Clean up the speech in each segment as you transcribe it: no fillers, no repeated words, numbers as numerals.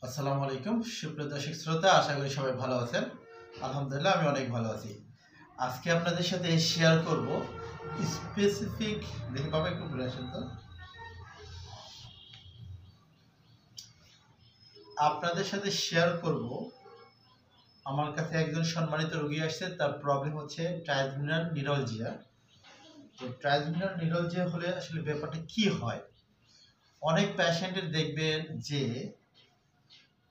আসসালামু আলাইকুম সুপ্রিয় দর্শক শ্রোতা, আশা করি সবাই ভালো আছেন। আলহামদুলিল্লাহ আমি অনেক ভালো আছি। আজকে আপনাদের সাথে শেয়ার করব স্পেসিফিক, দেখি বাবা একটু ঘুরে আসেন তো। আপনাদের সাথে শেয়ার করব, আমার কাছে একজন সম্মানিত রোগী আসছে, তার প্রবলেম হচ্ছে ট্রাইজেমিনাল নিউরালজিয়া। তো ট্রাইজেমিনাল নিউরালজিয়া হলে আসলে ব্যাপারটা কি হয়? অনেক পেশেন্টের দেখবেন যে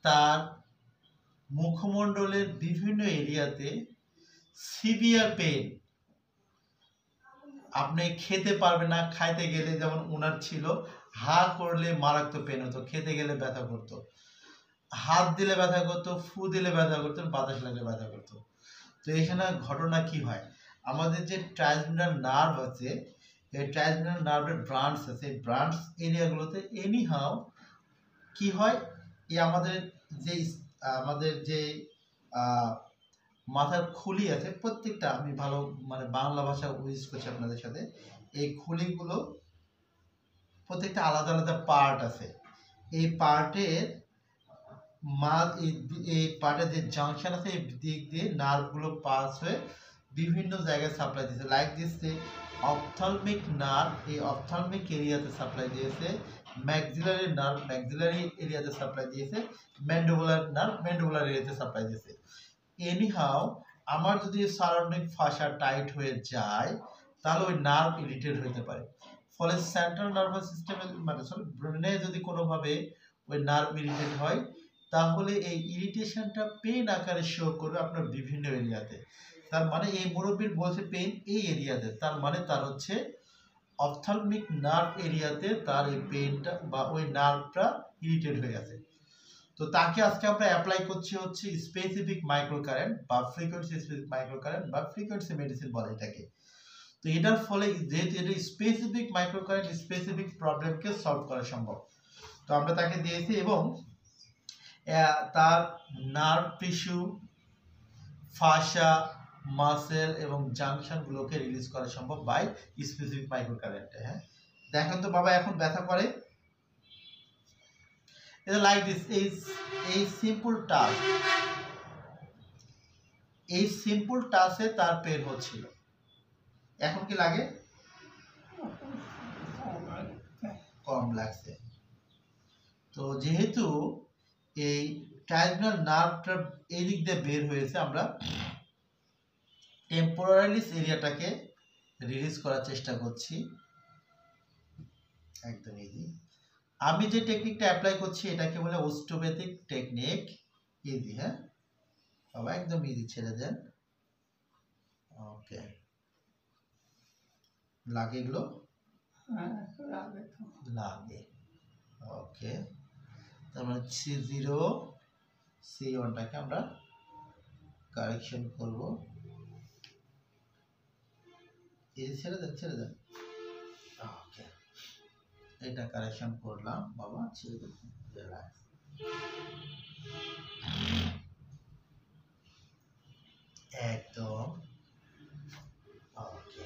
তার মুখমণ্ডলের বিভিন্ন এরিয়াতে সিভিয়ার পেইন, আপনি খেতে পারবেন না, খাইতে গেলে যেমন ওনার ছিল হা করলে মারাত্মক পেন হতো, খেতে গেলে ব্যথা করতো, হাত দিলে ব্যথা করতো, ফু দিলে ব্যথা করতো, বাতাস লাগলে ব্যথা করতো। তো এখানে ঘটনা কি হয়, আমাদের যে ট্রাইজেমিনাল নার্ভ আছে, এই ট্রাইজেমিনাল নার্ভের ব্রাঞ্চ আছে, এই ব্রাঞ্চ এরিয়াগুলোতে এনিহাও কি হয়, এই আমাদের যে মাথার খুলি আছে প্রত্যেকটা, আমি ভালো বাংলা ভাষা ইউজ করছি আপনাদের সাথে, এই খুলিগুলো প্রত্যেকটা আলাদা আলাদা পার্ট আছে। এই পার্টের এই পার্টের যে জাংশন আছে, এই দিক দিয়ে নার্ভগুলো পাস হয়ে বিভিন্ন জায়গায় সাপ্লাই দিয়েছে। লাইক দিস অপথলমিক নার্ভ, এই অপথলমিক এরিয়াতে সাপ্লাই দিয়েছে, ম্যাক্সিলারি নার্ভ ম্যাক্সিলারি এরিয়াতে সাপ্লাই দিয়েছে, ম্যান্ডিবুলার নার্ভ ম্যান্ডিবুলার এরিয়াতে সাপ্লাই দিয়েছে। এনিহাও আমার যদি সারাউন্ডিং ফাসা টাইট হয়ে যায়, তাহলে ওই নার্ভ ইরিটেট হতে পারে। ফলে সেন্ট্রাল নার্ভাস সিস্টেমে ব্রেনে যদি কোনোভাবে ওই নার্ভ ইরিটেট হয়, তাহলে এই ইরিটেশনটা পেন আকারে শো করবে আপনার বিভিন্ন এরিয়াতে। তার মানে এই মুরব্বীর বলছে পেন এই এরিয়াতে, তার মানে তার হচ্ছে অপথলমিক নার্ভ এরিয়াতে তার এই পেনটা বা ওই নার্ভটা ইরিটেট হয়ে গেছে। তো তাকে আজকে আমরা অ্যাপ্লাই করছি হচ্ছে স্পেসিফিক মাইক্রোকারেন্ট বা ফ্রিকোয়েন্সি স্পেসিফিক মাইক্রোকারেন্ট বা ফ্রিকোয়েন্সি মেডিসিন বলে এটাকে। তো এটার ফলে যেহেতু এটা স্পেসিফিক মাইক্রোকারেন্ট স্পেসিফিক প্রবলেমকে সলভ করা সম্ভব, তো আমরা তাকে দিয়েছি এবং তার নার্ভ টিস্যু, ফাসা, মাসেল এবং জাংশনগুলোকে রিলিজ করা সম্ভব বাই স্পেসিফিক মাইক্রোকারেন্টে। হ্যাঁ, দেখেন তো বাবা এখন ব্যথা করে, এটা লাইক দিস, এই সিম্পল টাচ, এই সিম্পল টাচে তার পেন হচ্ছিল। এখন কি লাগে? কম লাগছে। তো যেহেতু এই ট্রাইজেমিনাল নার্ভটা এই দিক দিয়ে বের হয়েছে, আমরা টেম্পোরালিস এরিয়াটাকে রিলিজ করার চেষ্টা করছি। একদম ইজি। আমি যে টেকনিকটা অ্যাপ্লাই করছি এটাকে বলে ওস্টোপ্যাথিক টেকনিক। ইজি, হ্যাঁ বাবা, একদম ইজি, ছেড়ে দেন। ওকে, লাগে এগুলো? লাগে। ওকে, তার মানে C0 C1টাকে আমরা কারেকশন করব। এই ছেড়ে দেন। ওকে, এটা কারেকশন করলাম বাবা, ছেড়ে দেন, রিল্যাক্স। একদম ওকে।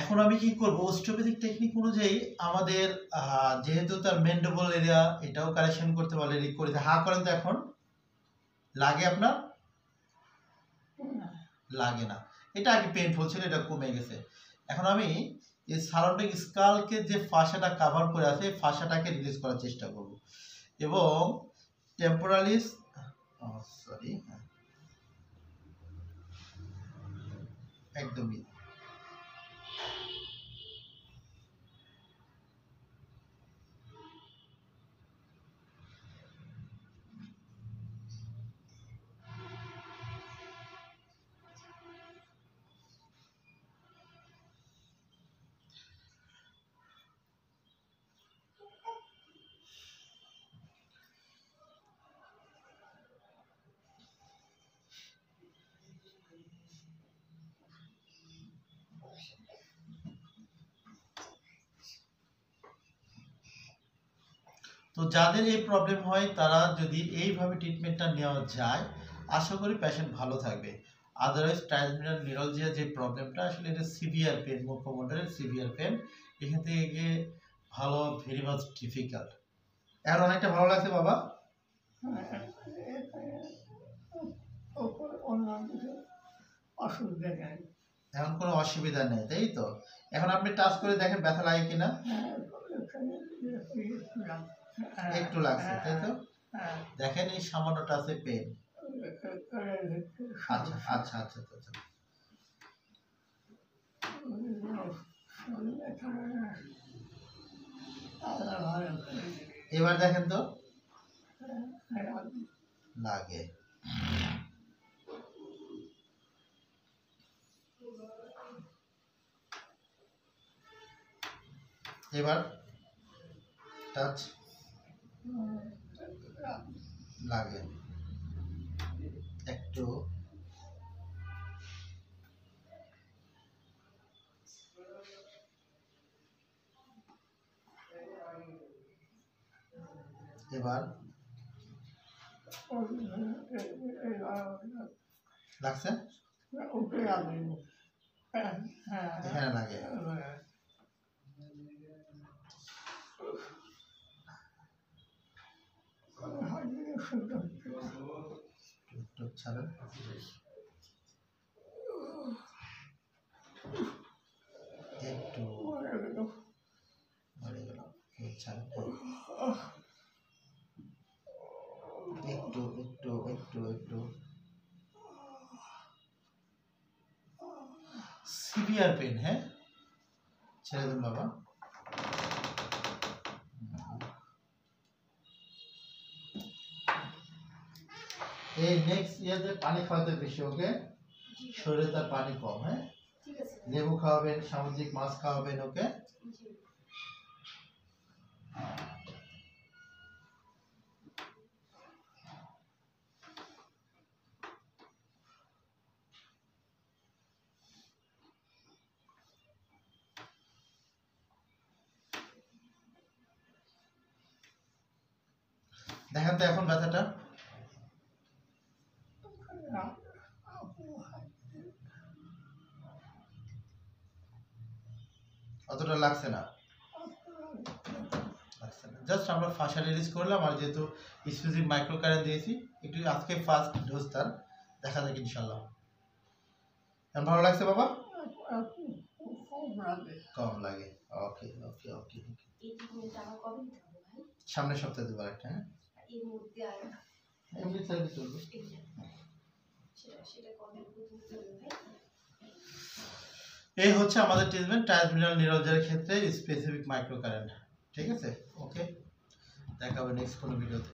এখন আমি কি করব, অস্টিওপ্যাথিক টেকনিক অনুযায়ী আমাদের যেহেতু তার ম্যান্ডিবল এরিয়া, এটাও কারেকশন করতে বলে করে। হা করেন তো, এখন লাগে আপনার? লাগে না, এটা আগে পেইনফুল ছিল, এটা কমে গেছে। এখন আমি এই সারাউন্ডিং স্কালকে যে ফাসাটা কভার করে আছে, এই ফাসাটাকে রিলিজ করার চেষ্টা করব এবং টেম্পোরালিস একদমই তো যাদের এই প্রবলেম হয় তারা যদি এইভাবে ট্রিটমেন্টটা নেওয়া যায়, আশা করি পেশেন্ট ভালো থাকবে। আদারওয়াইজ ট্রাইজেমিনাল নিউরালজিয়া যে প্রবলেমটা, আসলে এটা সিভিয়ার পেন, মুখমণ্ডলের সিভিয়ার পেন, এখান থেকে ভালো ভেরি মাচ ডিফিকাল্ট। এখন অনেকটা ভালো লাগছে বাবা? অসুবিধা নেই, এখন কোনো অসুবিধা নেই, তাই তো? এখন আপনি টাচ করে দেখেন ব্যথা লাগে কিনা? একটু লাগছে, তাই তো? দেখেন এই সামান্য টাচে পেন। আচ্ছা আচ্ছা আচ্ছা আচ্ছা। এবার দেখেন তো লাগে। এবার টাচ লাগে একটু। এবার লাগছে, এখানে লাগে। একটু ছাড়েন, একটু মরে গেল, ছাড়েন, একটু একটু একটু একটু। সিভিয়ার পেন, হ্যাঁ, ছেড়ে দিন বাবা। এই নেক্সট ইয়াতে পানি খাওয়াতে বেশি, ওকে? শরীরে তার পানি কম, হ্যাঁ? লেবু খাওয়াবেন, সামুদ্রিক মাছ খাওয়াবেন, ওকে? দেখেন তো এখন ব্যথাটা অতটা লাগছে না, জাস্ট আমরা ফাঁসা রিলিজ করলাম। আর যেহেতু স্পেসিফিক মাইক্রো কারেন্ট দিয়েছি, একটু আজকে ফার্স্ট ডোজ তার, দেখা যাক ইনশাল্লাহ। এখন ভালো লাগছে বাবা? কম লাগে, ওকে ওকে ওকে। সামনের সপ্তাহে দেবো একটা, হ্যাঁ? এমনি সার্ভিস চলবে। এই হচ্ছে আমাদের ট্রিটমেন্ট ট্রান্সমিনাল নিউরোলজির ক্ষেত্রে স্পেসিফিক মাইক্রো কারেন্ট। ঠিক আছে, ওকে, দেখা হবে নেক্সট কোনো ভিডিওতে।